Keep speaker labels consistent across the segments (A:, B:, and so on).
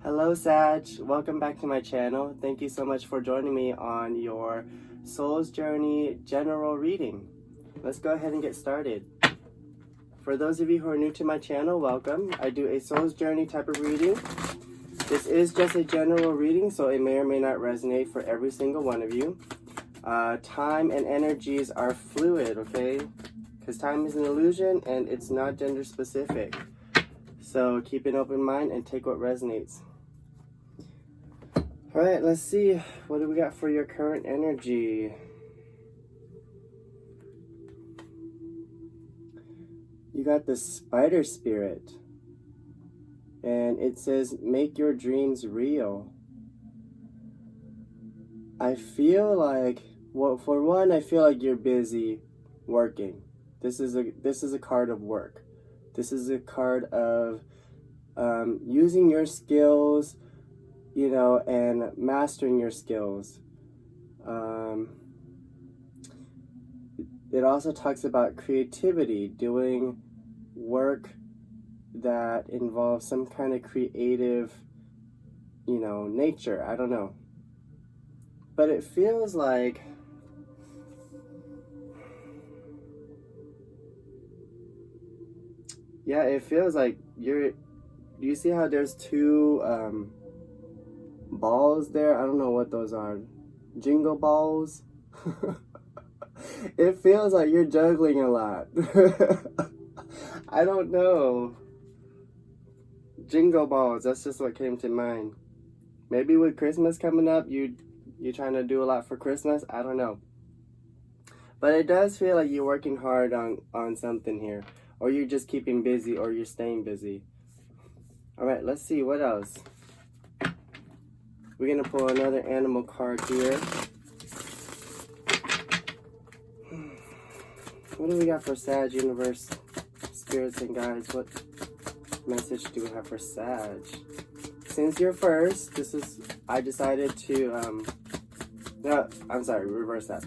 A: Hello Sag, welcome back to my channel. Thank you so much for joining me on your Soul's Journey general reading. Let's go ahead and get started. For those of you who are new to my channel, welcome. I do a Soul's Journey type of reading. This is just a general reading, so it may or may not resonate for every single one of you. Time and energies are fluid, okay? Because time is an illusion and it's not gender specific. So keep an open mind and take what resonates. Alright, let's see. What do we got for your current energy? You got the Spider Spirit. And it says, make your dreams real. I feel like, well, for one, I feel like you're busy working. This is a card of work. This is a card of using your skills, you know, and mastering your skills. It also talks about creativity, doing work that involves some kind of creative, you know, nature. I don't know. But it feels like it feels like do you see how there's two balls there? I don't know what those are. Jingle balls? It feels like you're juggling a lot. I don't know. Jingle balls, that's just what came to mind. Maybe with Christmas coming up, you're trying to do a lot for Christmas? I don't know. But it does feel like you're working hard on something here. Or you're just keeping busy, or you're staying busy. Alright, let's see, what else? We're going to pull another animal card here. What do we got for Sag, Universe, Spirits, and Guides? What message do we have for Sag? Since you're first, I decided to, no, I'm sorry, reverse that.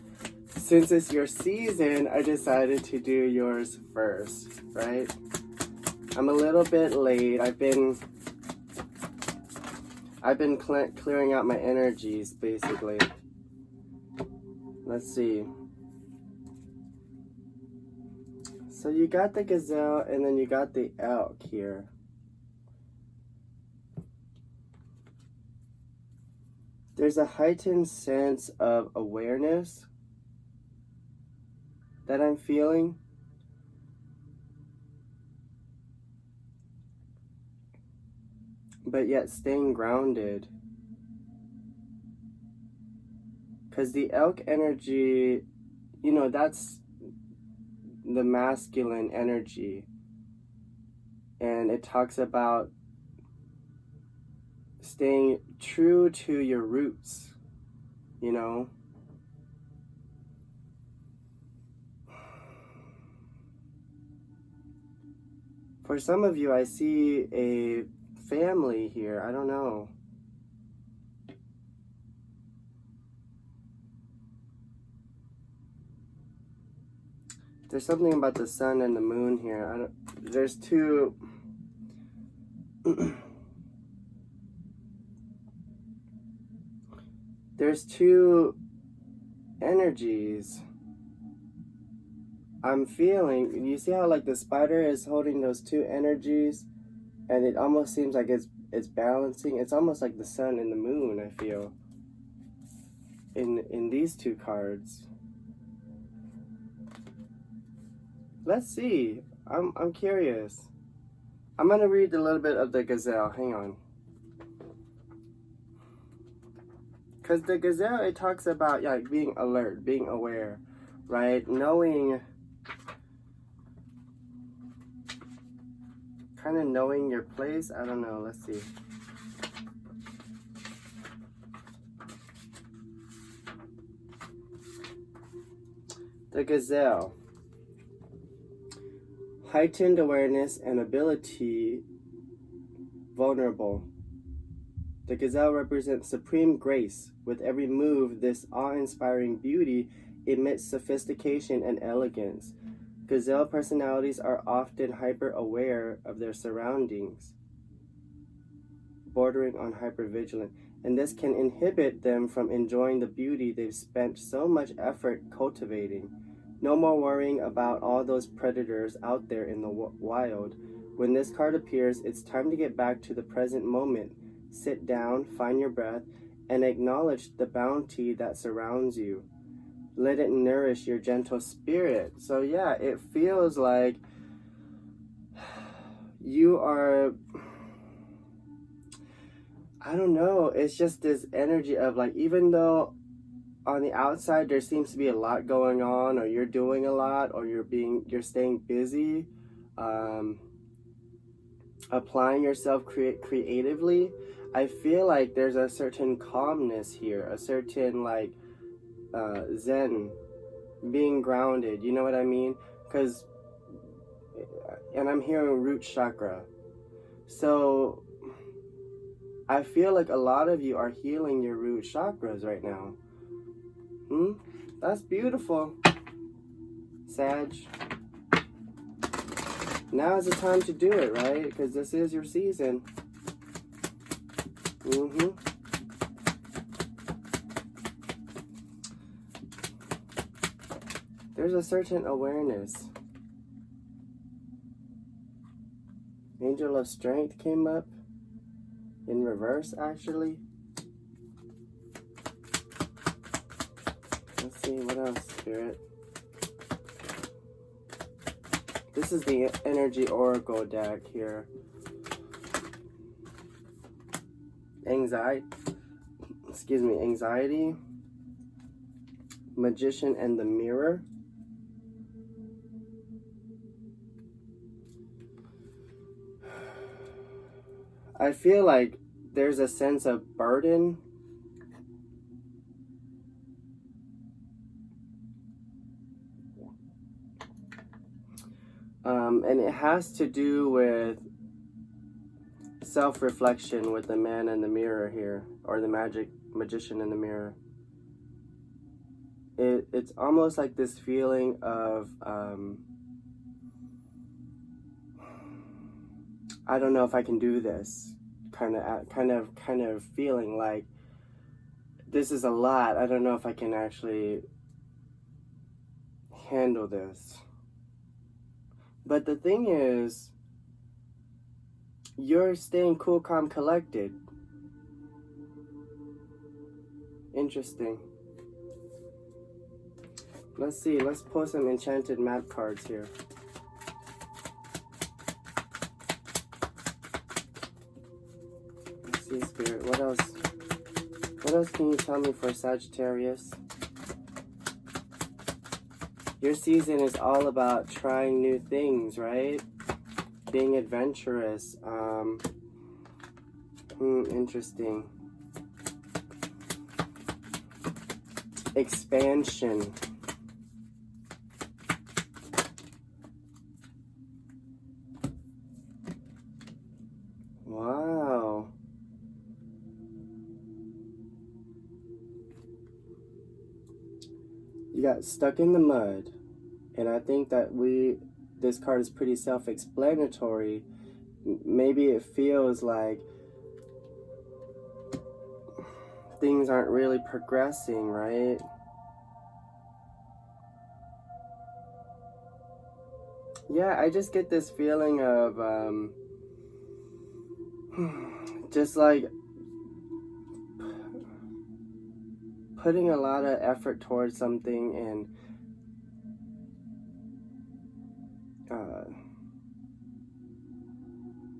A: Since it's your season, I decided to do yours first, right? I'm a little bit late. I've been clearing out my energies, basically. Let's see. So you got the gazelle, and then you got the elk here. There's a heightened sense of awareness that I'm feeling. But yet staying grounded. Because the elk energy, you know, that's the masculine energy. And it talks about staying true to your roots, you know. For some of you, I see a family here. I don't know. There's something about the sun and the moon here. There's two. There's two energies I'm feeling. You see how like the spider is holding those two energies, and it almost seems like it's balancing. It's almost like the sun and the moon, I feel, in these two cards. Let's see. I'm curious. I'm gonna read a little bit of the gazelle. Hang on. Because the gazelle, it talks about like being alert, being aware, right? Knowing, kind of knowing your place. I don't know. Let's see. The gazelle. Heightened awareness and ability, vulnerable. The gazelle represents supreme grace. With every move, this awe-inspiring beauty emits sophistication and elegance. Gazelle personalities are often hyper-aware of their surroundings. bordering on hypervigilant, and this can inhibit them from enjoying the beauty they've spent so much effort cultivating. No more worrying about all those predators out there in the wild. When this card appears, it's time to get back to the present moment. Sit down, find your breath, and acknowledge the bounty that surrounds you. Let it nourish your gentle spirit. So yeah, it feels like you are, I don't know, it's just this energy of like, even though on the outside there seems to be a lot going on, or you're doing a lot, or you're staying busy, applying yourself creatively, I feel like there's a certain calmness here, a certain like zen, being grounded, you know what I mean? Because, and I'm hearing root chakra, so I feel like a lot of you are healing your root chakras right now. That's beautiful, Sag. Now is the time to do it, right? Because this is your season. There's a certain awareness. Angel of Strength came up in reverse, actually. Let's see, what else, Spirit? This is the Energy Oracle deck here. Anxiety, Magician, and the Mirror. I feel like there's a sense of burden. And it has to do with self-reflection with the man in the mirror here, or the magician in the mirror. It's almost like this feeling of I don't know if I can do this, kind of feeling like this is a lot. I don't know if I can actually handle this. But the thing is, you're staying cool, calm, collected. Interesting. Let's see, let's pull some Enchanted map cards here. Let's see, Spirit, what else? What else can you tell me for Sagittarius? Your season is all about trying new things, right? Being adventurous. Interesting. Expansion. Wow. You got stuck in the mud. And I think that this card is pretty self-explanatory. Maybe it feels like things aren't really progressing, right? Yeah, I just get this feeling of just like putting a lot of effort towards something and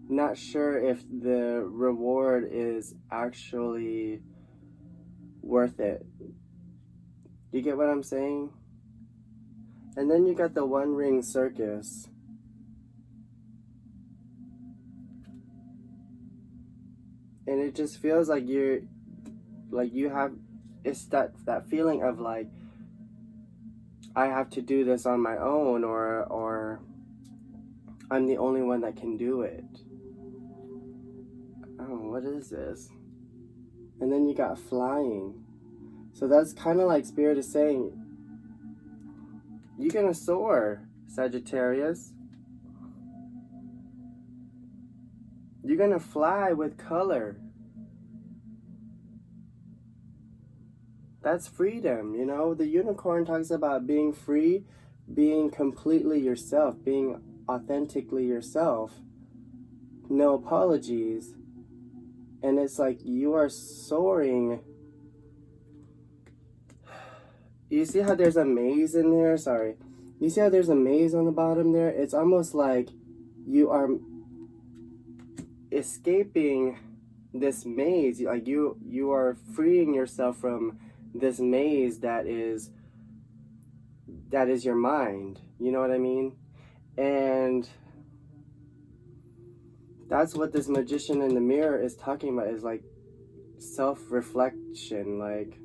A: not sure if the reward is actually worth it. You get what I'm saying? And then you got the One Ring Circus. And it just feels like you have, it's that feeling of like, I have to do this on my own, or I'm the only one that can do it. Oh, what is this? And then you got Flying. So that's kind of like Spirit is saying, you're gonna soar, Sagittarius. You're gonna fly with color. That's freedom, you know? The unicorn talks about being free, being completely yourself, being authentically yourself. No apologies. And it's like you are soaring. You see how there's a maze in there? Sorry. You see how there's a maze on the bottom there? It's almost like you are escaping this maze. Like you are freeing yourself from this maze that is your mind. You know what I mean? And that's what this magician in the mirror is talking about, is like self-reflection. Like,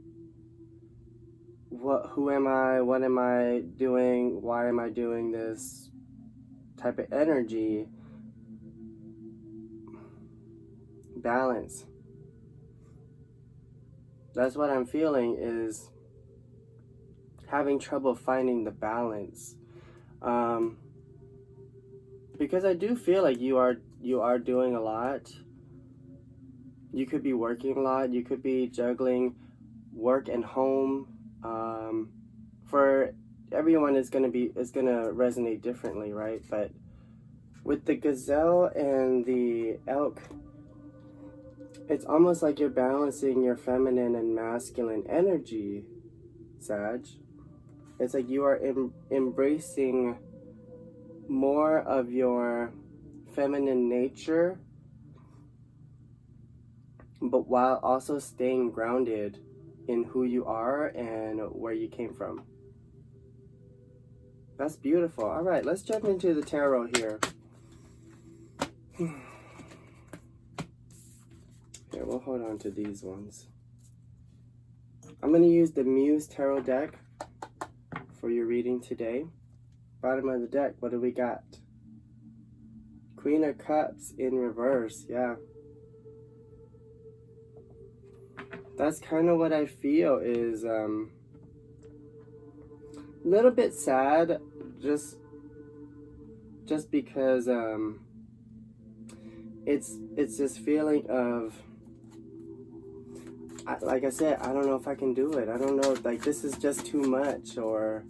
A: who am I? What am I doing? Why am I doing this type of energy? Balance. That's what I'm feeling, is having trouble finding the balance. Because I do feel like you are doing a lot. You could be working a lot. You could be juggling work and home. For everyone, it's gonna resonate differently, right? But with the gazelle and the elk, it's almost like you're balancing your feminine and masculine energy, Sag. It's like you are embracing more of your feminine nature, but while also staying grounded in who you are and where you came from. That's beautiful. All right, let's jump into the tarot here. Here, we'll hold on to these ones. I'm going to use the Muse tarot deck for your reading today. Bottom of the deck, what do we got? Queen of Cups in reverse, yeah. That's kind of what I feel is a little bit sad, just because it's this feeling of, like I said, I don't know if I can do it. I don't know, like this is just too much, or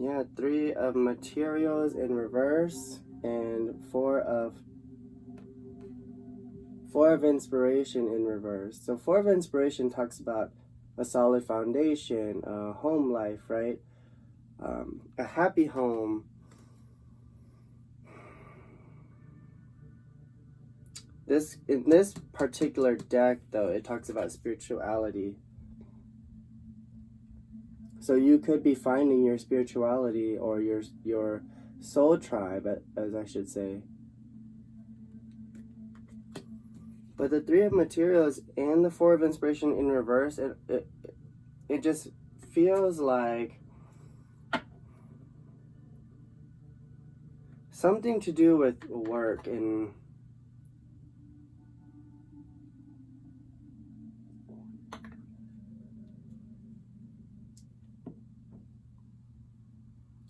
A: yeah, 3 of materials in reverse and 4 of inspiration in reverse. So 4 of inspiration talks about a solid foundation, a home life, right? A happy home. In this particular deck, though, it talks about spirituality. So you could be finding your spirituality, or your soul tribe, as I should say. But the 3 of materials and the 4 of inspiration in reverse, it just feels like something to do with work and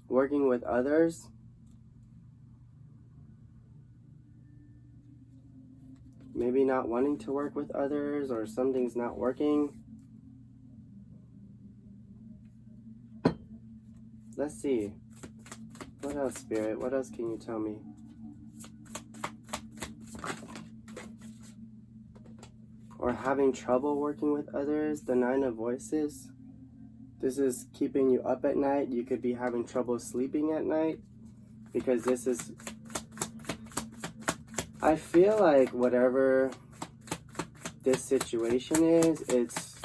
A: working with others. Maybe not wanting to work with others, or something's not working. Let's see. What else, Spirit? What else can you tell me? Or having trouble working with others, the 9 of voices. This is keeping you up at night. You could be having trouble sleeping at night, because this is, I feel like whatever this situation is, it's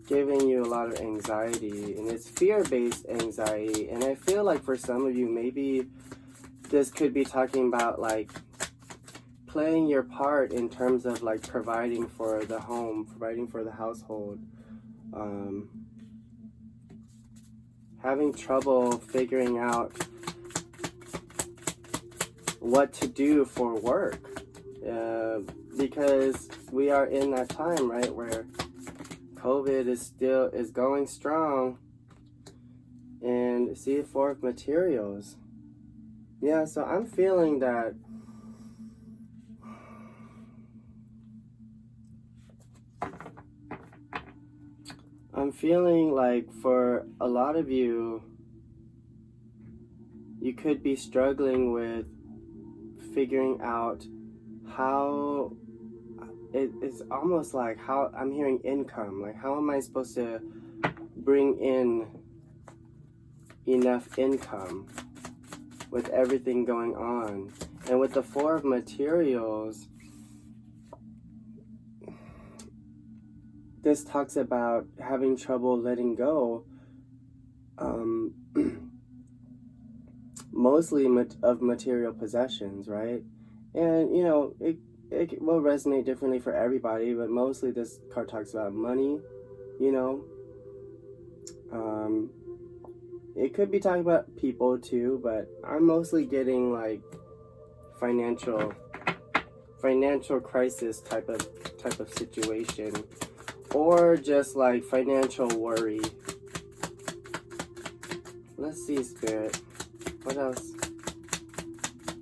A: giving you a lot of anxiety, and it's fear-based anxiety. And I feel like for some of you, maybe this could be talking about like playing your part in terms of like providing for the home, providing for the household, having trouble figuring out what to do for work, because we are in that time, right, where COVID is going strong. And see, 4 of materials. Yeah, so I'm feeling that I'm feeling like for a lot of you, you could be struggling with figuring out how it's almost like how I'm hearing income. Like, how am I supposed to bring in enough income with everything going on? And with the Four of Materials, this talks about having trouble letting go, mostly of material possessions, right? And, you know, it will resonate differently for everybody, but mostly this card talks about money, you know. It could be talking about people too, but I'm mostly getting like financial crisis type of situation, or just like financial worry. Let's see, Spirit. What else?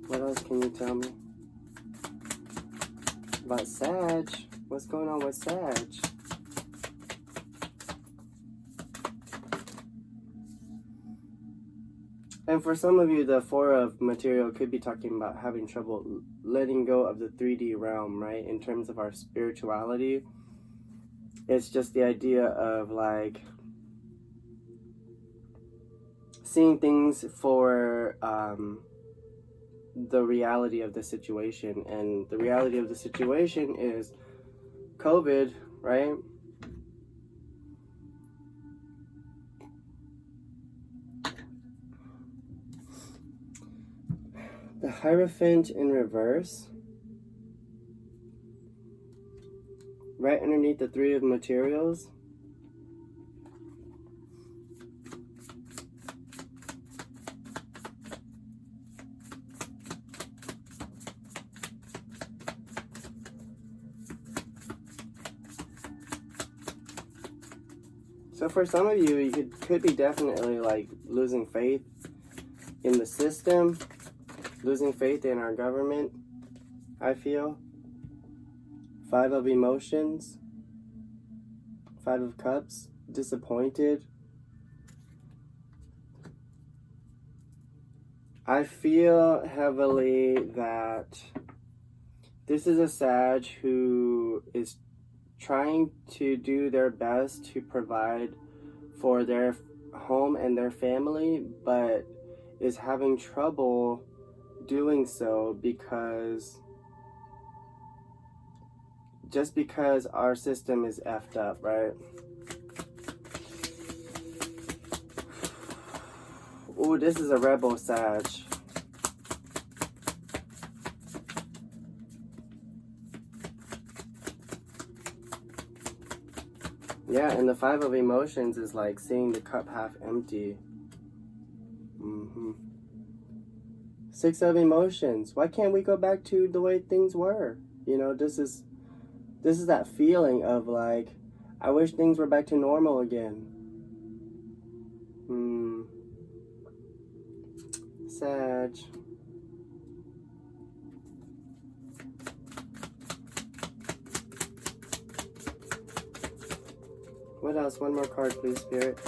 A: What else can you tell me about Sag? What's going on with Sag? And for some of you, the Four of Material could be talking about having trouble letting go of the 3D realm, right? In terms of our spirituality, it's just the idea of like seeing things for the reality of the situation. And the reality of the situation is COVID, right? The Hierophant in reverse, right underneath the Three of Materials. So for some of you, you could be definitely like losing faith in the system, losing faith in our government, I feel. Five of Emotions, Five of Cups, disappointed. I feel heavily that this is a Sag who is trying to do their best to provide for their home and their family, but is having trouble doing so because our system is effed up, right? Ooh, this is a rebel Sag. Yeah, and the Five of Emotions is like seeing the cup half empty. Six of Emotions. Why can't we go back to the way things were? You know, this is that feeling of like, I wish things were back to normal again. Sag. What else? One more card, please, Spirit.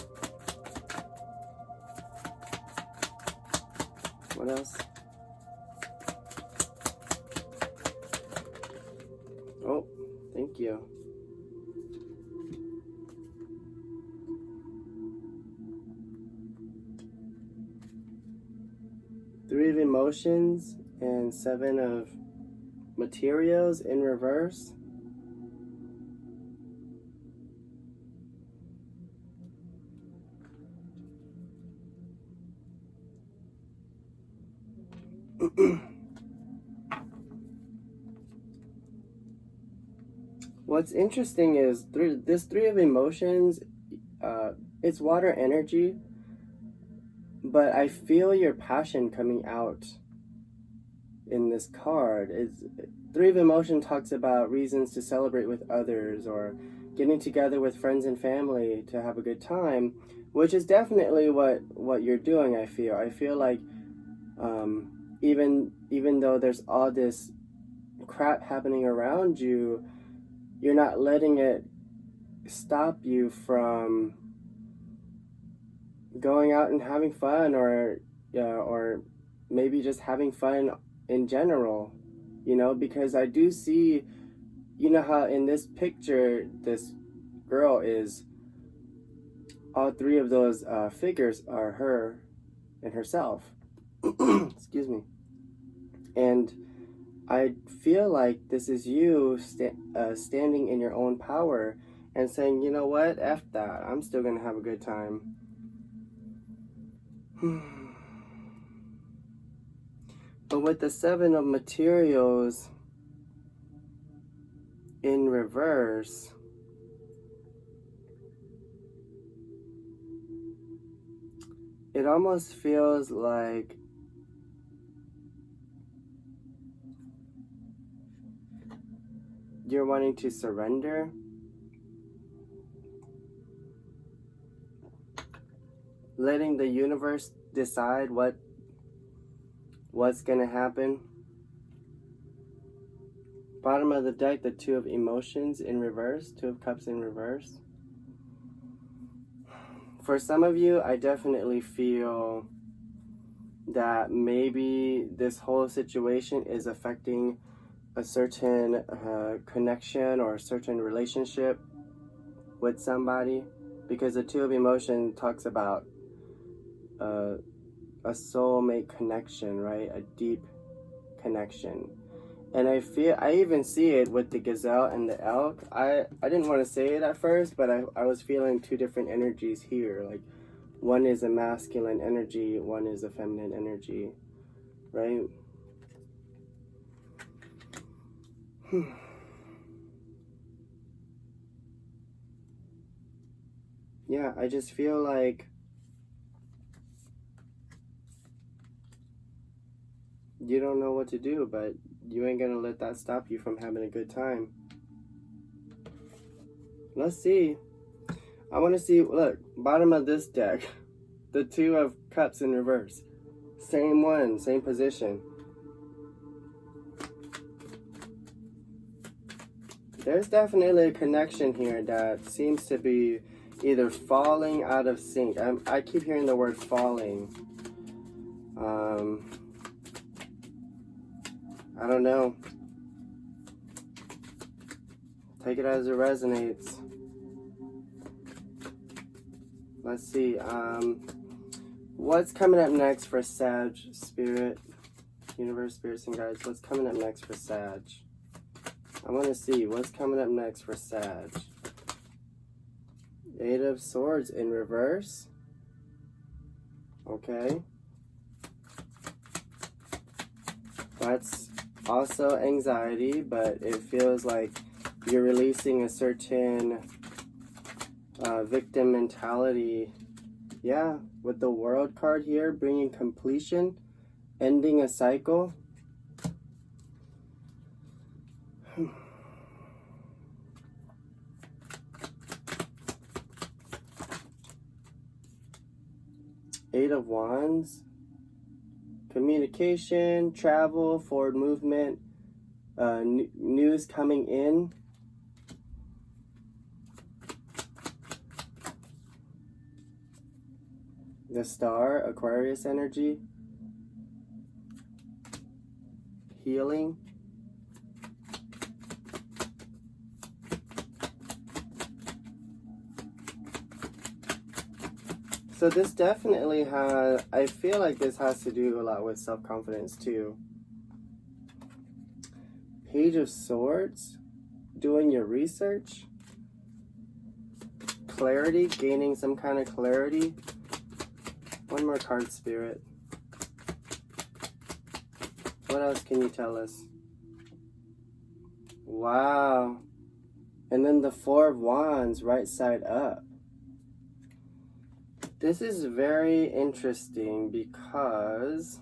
A: What else? Oh, thank you. Three of Emotions and Seven of Materials in reverse. What's interesting is this Three of Emotions, it's water energy, but I feel your passion coming out in this card. Three of Emotion talks about reasons to celebrate with others or getting together with friends and family to have a good time, which is definitely what you're doing. I feel like even though there's all this crap happening around you, you're not letting it stop you from going out and having fun, or maybe just having fun in general, you know, because I do see, you know how in this picture this girl is, all three of those figures are her and herself. Excuse me. And I feel like this is you standing in your own power and saying, you know what, F that, I'm still gonna have a good time. But with the Seven of Materials in reverse, it almost feels like you're wanting to surrender. Letting the universe decide what's gonna happen. Bottom of the deck, the Two of Emotions in reverse, Two of Cups in reverse. For some of you, I definitely feel that maybe this whole situation is affecting a certain connection or a certain relationship with somebody, because the Two of Emotion talks about a soulmate connection, right? A deep connection. And I even see it with the gazelle and the elk. I didn't want to say it at first, but I was feeling two different energies here. Like, one is a masculine energy, one is a feminine energy, right? Yeah, I just feel like you don't know what to do, but you ain't gonna let that stop you from having a good time. Let's see. I want to see, look, bottom of this deck, the Two of Cups in reverse. Same one, same position. There's definitely a connection here that seems to be either falling out of sync. I keep hearing the word falling. I don't know. Take it as it resonates. Let's see. What's coming up next for Sag, Spirit, Universe, Spirits, and Guides? What's coming up next for Sag? I want to see what's coming up next for Sag. Eight of Swords in reverse. Okay. That's also anxiety, but it feels like you're releasing a certain victim mentality. Yeah, with the World card here, bringing completion, ending a cycle. Eight of Wands. Communication, travel, forward movement, news coming in. The Star, Aquarius energy. Healing. So this definitely has, I feel like this has to do a lot with self-confidence too. Page of Swords, doing your research. Clarity, gaining some kind of clarity. One more card, Spirit. What else can you tell us? Wow. And then the Four of Wands, right side up. This is very interesting because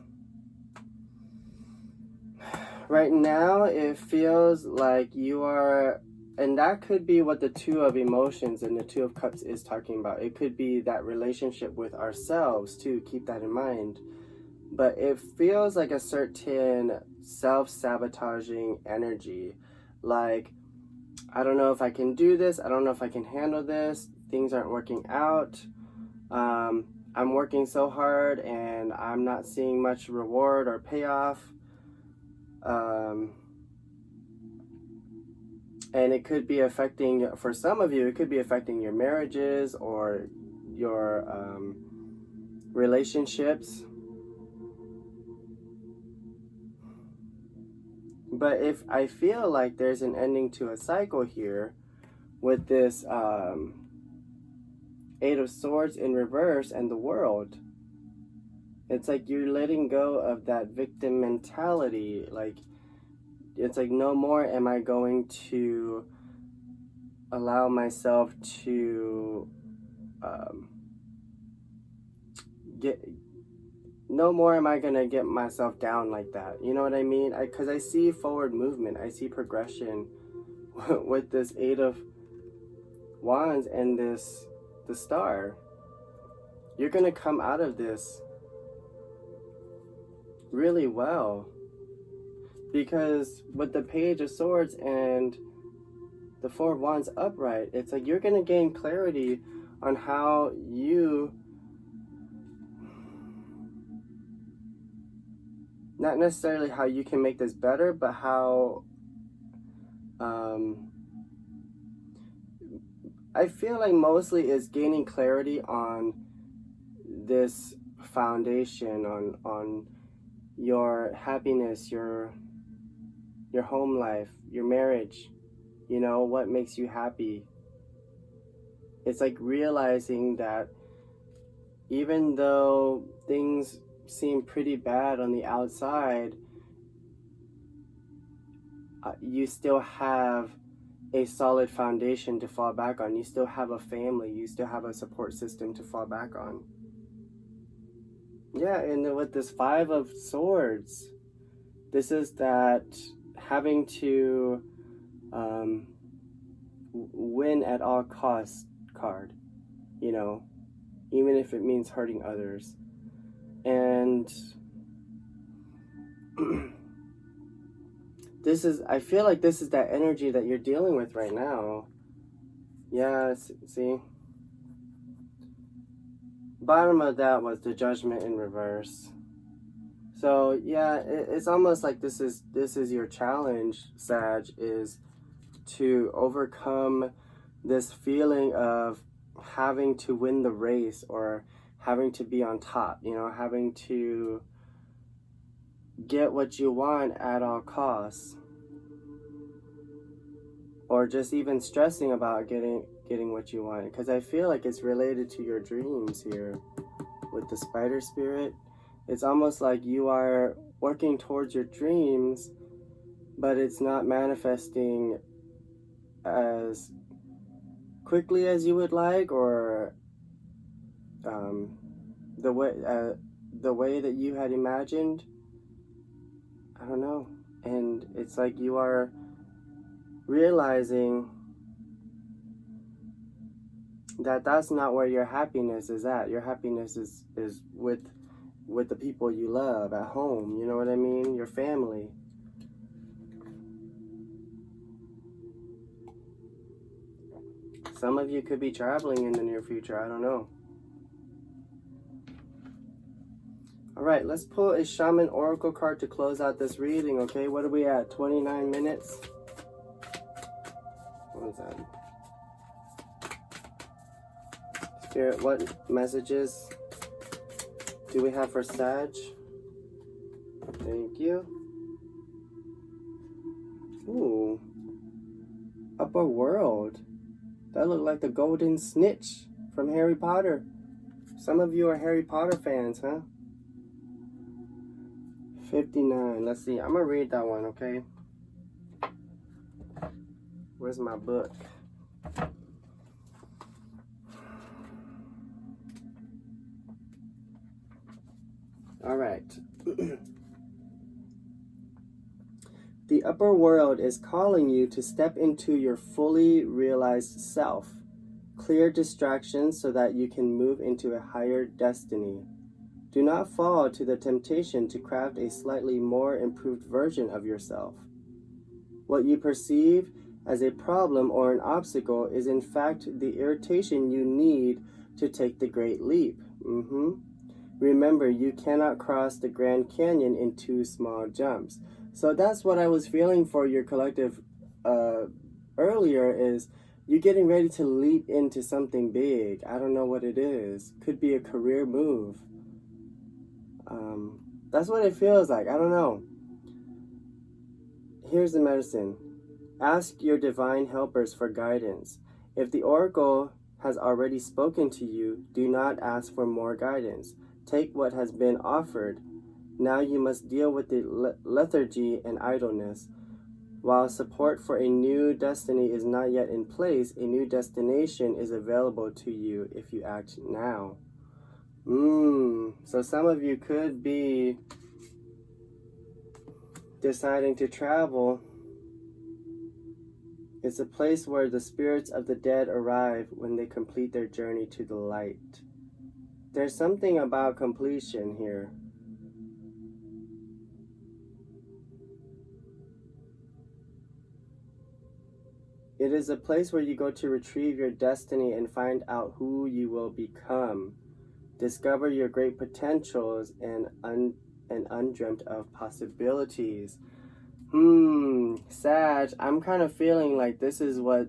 A: right now it feels like you are, and that could be what the Two of Emotions and the Two of Cups is talking about. It could be that relationship with ourselves too, keep that in mind. But it feels like a certain self-sabotaging energy. Like I don't know if I can do this. I don't know if I can handle this. Things aren't working out. I'm working so hard and I'm not seeing much reward or payoff. And it could be affecting, for some of you, it could be affecting your marriages or your relationships. But if I feel like there's an ending to a cycle here with this Eight of Swords in reverse and the World, it's like you're letting go of that victim mentality. Like, it's like, no more am I going to allow myself to no more am I going to get myself down like that. You know what I mean? Because I see forward movement. I see progression with this Eight of Wands and the Star. You're going to come out of this really well. Because with the Page of Swords and the Four of Wands upright, it's like you're going to gain clarity on how you, not necessarily how you can make this better, but how I feel like mostly is gaining clarity on this foundation, on your happiness, your home life, your marriage, you know, what makes you happy. It's like realizing that even though things seem pretty bad on the outside, you still have a solid foundation to fall back on. You still have a family. You still have a support system to fall back on. Yeah, and with this Five of Swords, this is that having to win at all costs card, you know, even if it means hurting others. And this is, I feel like this is that energy that you're dealing with right now. Yeah, see? Bottom of that was the Judgment in reverse. So yeah, it's almost like this is your challenge, Sag, is to overcome this feeling of having to win the race or having to be on top, you know, having to get what you want at all costs, or just even stressing about getting what you want, because I feel like it's related to your dreams here with the Spider Spirit. It's almost like you are working towards your dreams, but it's not manifesting as quickly as you would like, or the way that you had imagined. I don't know. And it's like you are realizing that that's not where your happiness is at. Your happiness is with the people you love at home. You know what I mean? Your family. Some of you could be traveling in the near future. I don't know. All right, let's pull a Shaman Oracle card to close out this reading, okay? What are we at? 29 minutes? What is that? Spirit, what messages do we have for Sag? Thank you. Ooh. Upper World. That looked like the golden snitch from Harry Potter. Some of you are Harry Potter fans, huh? 59. Let's see. I'm going to read that one, okay? Where's my book? All right. The upper world is calling you to step into your fully realized self. Clear distractions so that you can move into a higher destiny. Do not fall to the temptation to craft a slightly more improved version of yourself. What you perceive as a problem or an obstacle is in fact the irritation you need to take the great leap. Remember, you cannot cross the Grand Canyon in 2 small jumps. So that's what I was feeling for your collective earlier, is you're getting ready to leap into something big. I don't know what it is. Could be a career move. That's what it feels like. I don't know. Here's the medicine. Ask your divine helpers for guidance. If the oracle has already spoken to you, do not ask for more guidance. Take what has been offered. Now you must deal with the lethargy and idleness. While support for a new destiny is not yet in place, a new destination is available to you if you act now. So some of you could be deciding to travel. It's a place where the spirits of the dead arrive when they complete their journey to the light. There's something about completion here. It is a place where you go to retrieve your destiny and find out who you will become. Discover your great potentials and undreamt of possibilities. Sag, I'm kind of feeling like this is what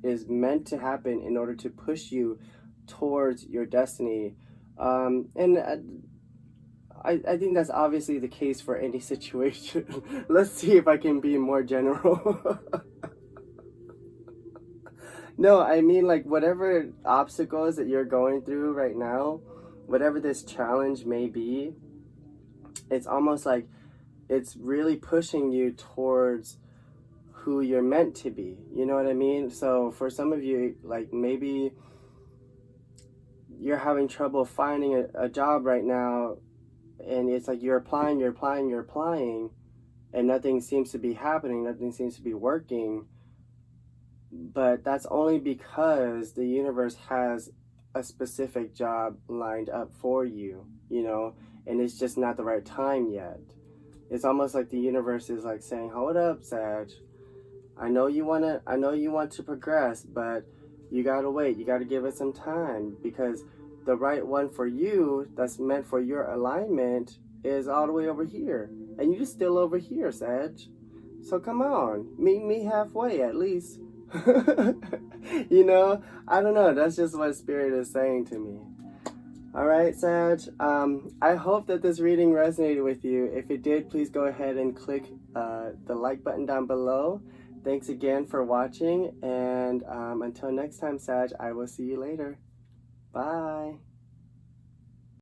A: is meant to happen in order to push you towards your destiny. And I think that's obviously the case for any situation. Let's see if I can be more general. No, I mean, like, whatever obstacles that you're going through right now, whatever this challenge may be, it's almost like it's really pushing you towards who you're meant to be. You know what I mean? So for some of you, like, maybe you're having trouble finding a job right now, and it's like you're applying, and nothing seems to be happening, nothing seems to be working. But that's only because the universe has a specific job lined up for you, you know, and it's just not the right time yet. It's almost like the universe is like saying, hold up, Sag. I know you want to progress, but you gotta wait. You gotta give it some time, because the right one for you that's meant for your alignment is all the way over here. And you're still over here, Sag. So come on, meet me halfway at least. You know, I don't know. That's just what Spirit is saying to me. All right, Sag. I hope that this reading resonated with you. If it did, please go ahead and click the like button down below. Thanks again for watching. And until next time, Sag, I will see you later. Bye.